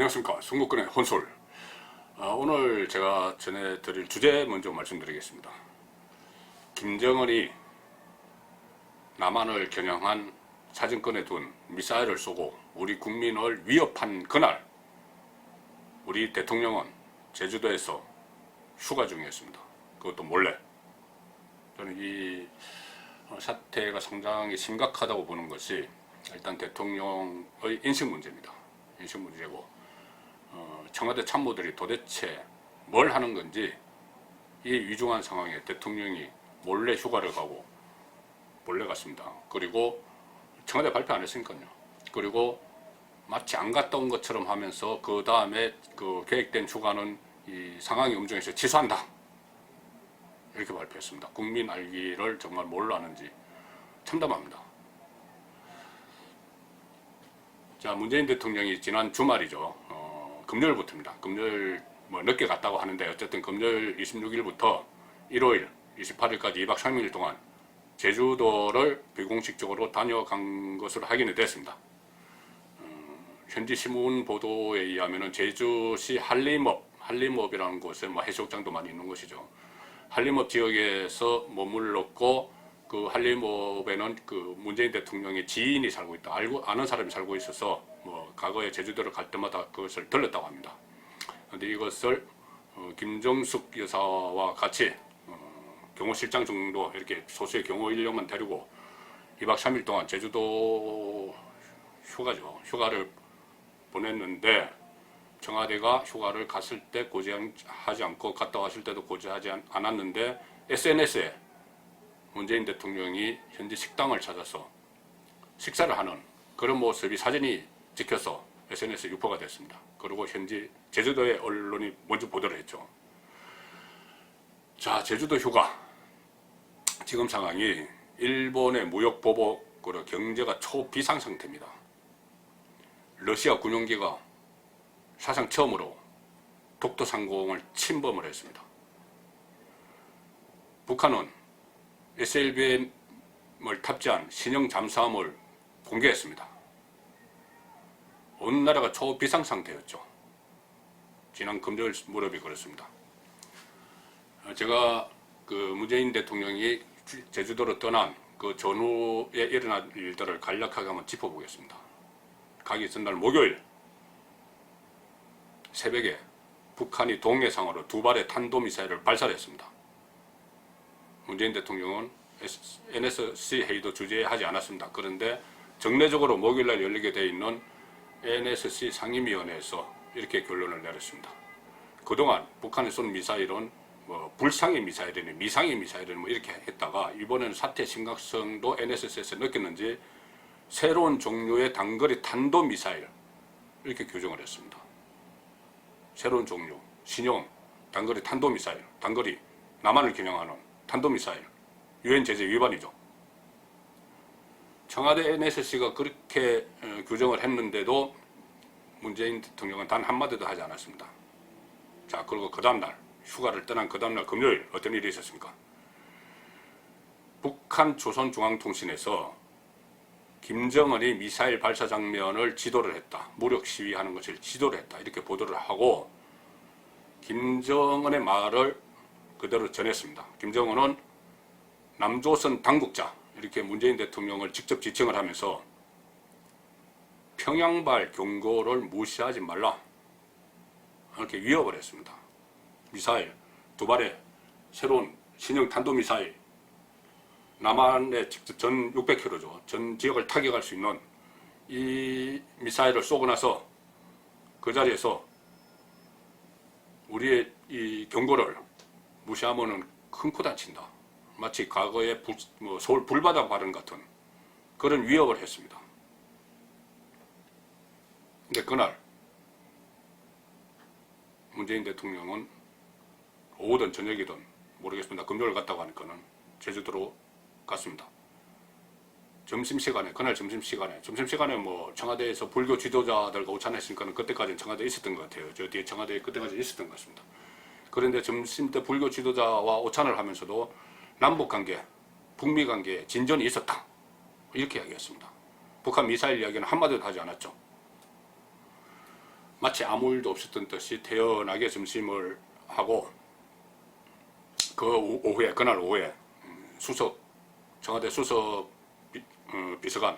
안녕하십니까. 송국근의 혼솔. 오늘 제가 전해드릴 주제 먼저 말씀드리겠습니다. 김정은이 남한을 겨냥한 사정권에 둔 미사일을 쏘고 우리 국민을 위협한 그날 우리 대통령은 제주도에서 휴가 중이었습니다. 그것도 몰래. 저는 이 사태가 상당히 심각하다고 보는 것이 일단 대통령의 인식 문제입니다. 인식 문제고 청와대 참모들이 도대체 뭘 하는 건지 이 위중한 상황에 대통령이 몰래 휴가를 가고 몰래 갔습니다. 그리고 청와대 발표 안 했으니까요. 그리고 마치 안 갔다 온 것처럼 하면서 그 다음에 그 계획된 휴가는 이 상황이 엄중해서 취소한다. 이렇게 발표했습니다. 국민 알기를 정말 뭘로 아는지 참담합니다. 자, 문재인 대통령이 지난 주말이죠. 금요일부터입니다. 금요일 늦게 갔다고 하는데 어쨌든 금요일 26일부터 1월 28일까지 2박 3일 동안 제주도를 비공식적으로 다녀간 것으로 확인이 됐습니다. 현지 신문 보도에 의하면 제주시 한림읍이라는 곳에 해수욕장도 많이 있는 곳이죠. 한림읍 지역에서 머물렀고 그 한림읍에는 그 문재인 대통령의 지인이 살고 있다. 아는 사람이 살고 있어서 과거에 제주도를 갈 때마다 그것을 들렀다고 합니다. 그런데 이것을 김정숙 여사와 같이 경호실장 정도 이렇게 소수의 경호 인력만 데리고 2박 3일 동안 제주도 휴가를 보냈는데 청와대가 휴가를 갔을 때 고지하지 않고 갔다 왔을 때도 고지하지 않았는데 SNS에 문재인 대통령이 현지 식당을 찾아서 식사를 하는 그런 모습이 사진이 찍혀서 SNS에 유포가 됐습니다. 그리고 현지 제주도의 언론이 먼저 보도를 했죠. 자, 제주도 휴가. 지금 상황이 일본의 무역 보복으로 경제가 초비상 상태입니다. 러시아 군용기가 사상 처음으로 독도 상공을 침범을 했습니다. 북한은 SLBM을 탑재한 신형 잠수함을 공개했습니다. 온 나라가 초비상 상태였죠. 지난 금요일 무렵이 그렇습니다. 제가 그 문재인 대통령이 제주도로 떠난 그 전후에 일어난 일들을 간략하게 한번 짚어보겠습니다. 가기 전날 목요일 새벽에 북한이 동해상으로 2발의 탄도미사일을 발사했습니다. 문재인 대통령은 NSC 회의도 주재하지 않았습니다. 그런데 정례적으로 목요일날 열리게 되어 있는 NSC 상임위원회에서 이렇게 결론을 내렸습니다. 그동안 북한이 쏜 미사일은 불상의 미사일이니 미상의 미사일이니 이렇게 했다가 이번에는 사태의 심각성도 NSC에서 느꼈는지 새로운 종류의 단거리 탄도미사일 이렇게 규정을 했습니다. 새로운 종류, 신형 단거리 탄도미사일, 단거리 남한을 겨냥하는 탄도미사일, 유엔 제재 위반이죠. 청와대 NSC가 그렇게 규정을 했는데도 문재인 대통령은 단 한마디도 하지 않았습니다. 자, 그리고 그 다음날 휴가를 떠난 그 다음날 금요일 어떤 일이 있었습니까? 북한 조선중앙통신에서 김정은이 미사일 발사 장면을 지도를 했다. 무력 시위하는 것을 지도를 했다. 이렇게 보도를 하고 김정은의 말을 그대로 전했습니다. 김정은은 남조선 당국자 이렇게 문재인 대통령을 직접 지칭을 하면서 평양발 경고를 무시하지 말라 이렇게 위협을 했습니다. 미사일 2발의 새로운 신형 탄도미사일 남한의 전 600km죠. 전 지역을 타격할 수 있는 이 미사일을 쏘고 나서 그 자리에서 우리의 이 경고를 무시하면은 큰 코 다친다. 마치 과거에 서울 불바다 발언 같은 그런 위협을 했습니다. 근데 그날 문재인 대통령은 오후든 저녁이든 모르겠습니다. 금요일 갔다고 하니까는 제주도로 갔습니다. 점심시간에 그날 점심시간에 청와대에서 불교 지도자들과 오찬했으니까 그때까지는 청와대에 있었던 것 같아요. 저 뒤에 청와대에 그때까지 있었던 것 같습니다. 그런데 점심 때 불교 지도자와 오찬을 하면서도 남북관계, 북미관계에 진전이 있었다. 이렇게 이야기했습니다. 북한 미사일 이야기는 한마디도 하지 않았죠. 마치 아무 일도 없었던 듯이 태연하게 점심을 하고 그 오후에 그날 오후에 청와대 수석 비서관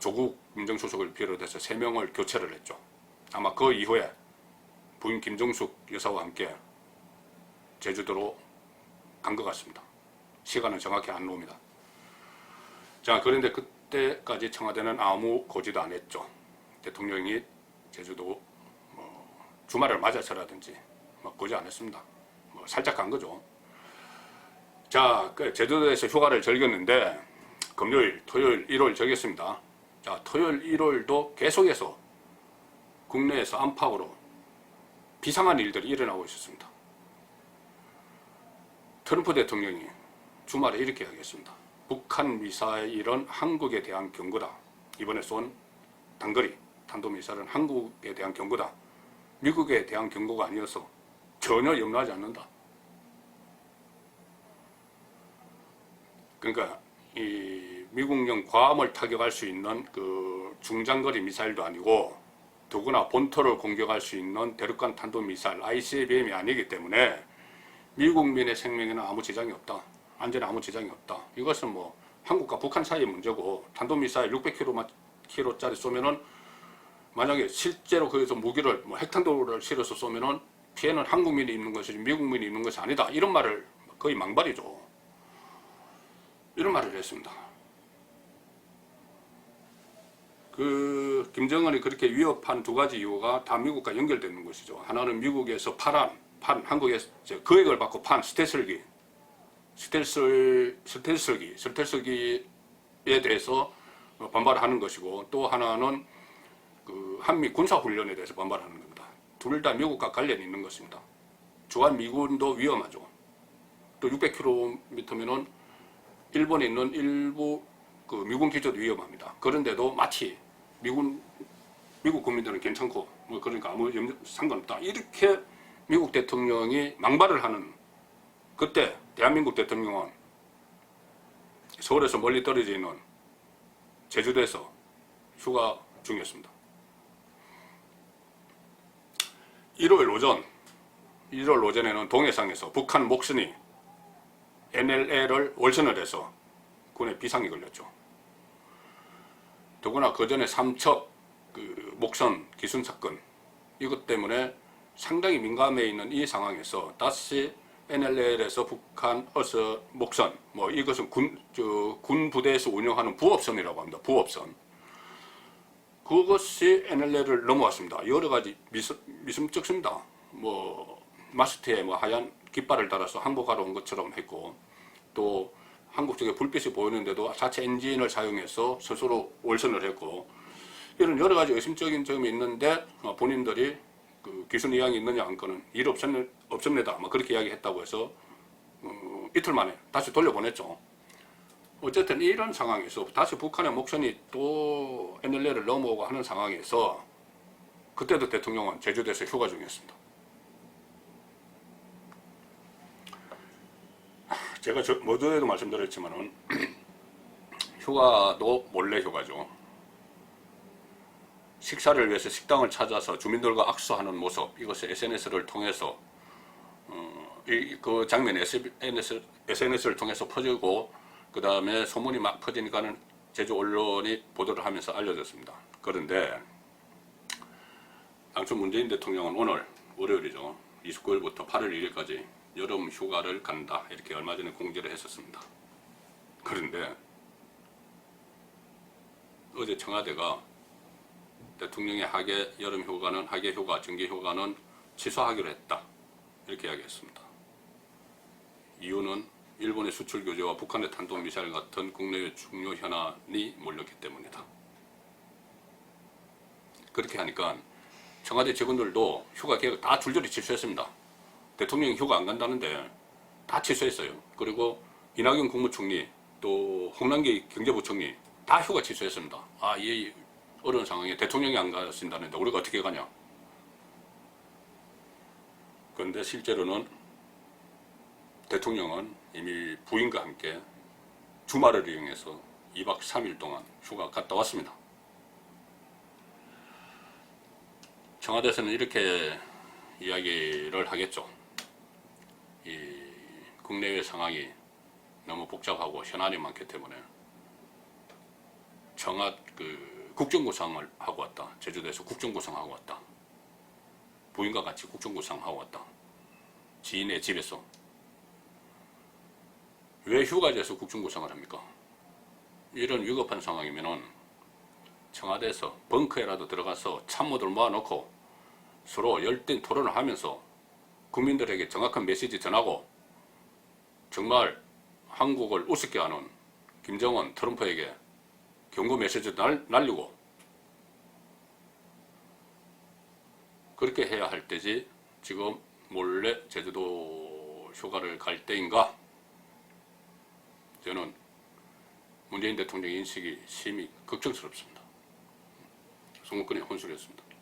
조국 민정수석을 비롯해서 3명을 교체를 했죠. 아마 그 이후에 부인 김정숙 여사와 함께 제주도로 간 것 같습니다. 시간은 정확히 안 나옵니다. 자, 그런데 그때까지 청와대는 아무 고지도 안 했죠. 대통령이 제주도 주말을 맞아서라든지 고지 안 했습니다. 살짝 간 거죠. 자, 제주도에서 휴가를 즐겼는데 금요일, 토요일, 일요일 즐겼습니다. 자, 토요일, 일요일도 계속해서 국내에서 안팎으로 비상한 일들이 일어나고 있었습니다. 트럼프 대통령이 주말에 이렇게 하겠습니다. 북한 미사일은 한국에 대한 경고다. 이번에 쏜 단거리 탄도미사일은 한국에 대한 경고다. 미국에 대한 경고가 아니어서 전혀 염려하지 않는다. 그러니까 이 미국령 괌을 타격할 수 있는 그 중장거리 미사일도 아니고 더구나 본토를 공격할 수 있는 대륙간 탄도미사일 ICBM이 아니기 때문에 미국민의 생명에는 아무 지장이 없다. 안전에 아무 지장이 없다. 이것은 뭐 한국과 북한 사이의 문제고 탄도미사일 600km짜리 쏘면은 만약에 실제로 거기서 무기를 핵탄두를 실어서 쏘면은 피해는 한국민이 입는 것이지 미국민이 입는 것이 아니다. 이런 말을 거의 망발이죠. 이런 말을 했습니다. 그 김정은이 그렇게 위협한 2가지 이유가 다 미국과 연결되는 것이죠. 하나는 미국에서 한국에서 거액을 받고 판 스텔스기에 대해서 반발하는 것이고, 또 하나는 그 한미 군사훈련에 대해서 반발하는 겁니다. 둘 다 미국과 관련이 있는 것입니다. 주한 미군도 위험하죠. 또 600km면은 일본에 있는 일부 그 미군 기지도 위험합니다. 그런데도 마치 미국 국민들은 괜찮고 그러니까 아무 상관없다. 이렇게 미국 대통령이 망발을 하는 그때 대한민국 대통령은 서울에서 멀리 떨어져 있는 제주도에서 휴가 중이었습니다. 일요일 오전에는 동해상에서 북한 목선이 NLL을 월선을 해서 군에 비상이 걸렸죠. 더구나 그 전에 삼척 그 목선 기순 사건 이것 때문에 상당히 민감해 있는 이 상황에서 다시 NLL에서 북한 어서 목선 이것은 군 부대에서 운영하는 부업선이라고 합니다. 부업선. 그것이 NLL을 넘어왔습니다. 여러 가지 미심쩍습니다. 마스트에 하얀 깃발을 달아서 항복하러 온 것처럼 했고, 또 한국 쪽에 불빛이 보이는데도 자체 엔진을 사용해서 스스로 월선을 했고, 이런 여러 가지 의심적인 점이 있는데 본인들이 그 기순 이양이 있느냐 안 거는 일 없습니다. 그렇게 이야기했다고 해서 이틀 만에 다시 돌려보냈죠. 어쨌든 이런 상황에서 다시 북한의 목선이 또 NLL을 넘어오고 하는 상황에서 그때도 대통령은 제주도에서 휴가 중이었습니다. 제가 모두에도 말씀드렸지만은 휴가도 몰래 휴가죠. 식사를 위해서 식당을 찾아서 주민들과 악수하는 모습, 이것을 SNS를 통해서 그 장면이 SNS를 통해서 퍼지고, 그 다음에 소문이 막 퍼지니까는 제주 언론이 보도를 하면서 알려졌습니다. 그런데 당초 문재인 대통령은 오늘 월요일이죠. 29일부터 8월 1일까지 여름 휴가를 간다, 이렇게 얼마 전에 공지를 했었습니다. 그런데 어제 청와대가 대통령의 여름 휴가는 하계 휴가, 정기 휴가는 취소하기로 했다, 이렇게 이야기했습니다. 이유는 일본의 수출 규제와 북한의 탄도미사일 같은 국내의 중요 현안이 몰렸기 때문이다. 그렇게 하니까 청와대 직원들도 휴가 계획을 다 줄줄이 취소했습니다. 대통령이 휴가 안 간다는데 다 취소했어요. 그리고 이낙연 국무총리, 또 홍남기 경제부총리 다 휴가 취소했습니다. 이 어려운 상황에 대통령이 안 가신다는데 우리가 어떻게 가냐. 그런데 실제로는 대통령은 이미 부인과 함께 주말을 이용해서 2박 3일 동안 휴가 갔다 왔습니다. 청와대에서는 이렇게 이야기를 하겠죠. 이 국내외 상황이 너무 복잡하고 현안이 많기 때문에 국정구상을 하고 왔다. 제주도에서 국정구상하고 왔다. 부인과 같이 국정구상하고 왔다. 지인의 집에서. 왜 휴가지에서 국정구상을 합니까? 이런 위급한 상황이면은 청와대에서 벙커에라도 들어가서 참모들 모아놓고 서로 열띤 토론을 하면서 국민들에게 정확한 메시지 전하고 정말 한국을 우습게 하는 김정은, 트럼프에게 경고 메시지도 날리고 그렇게 해야 할 때지 지금 몰래 제주도 휴가를 갈 때인가? 저는 문재인 대통령 인식이 심히 걱정스럽습니다. 송국근의 혼술이었습니다.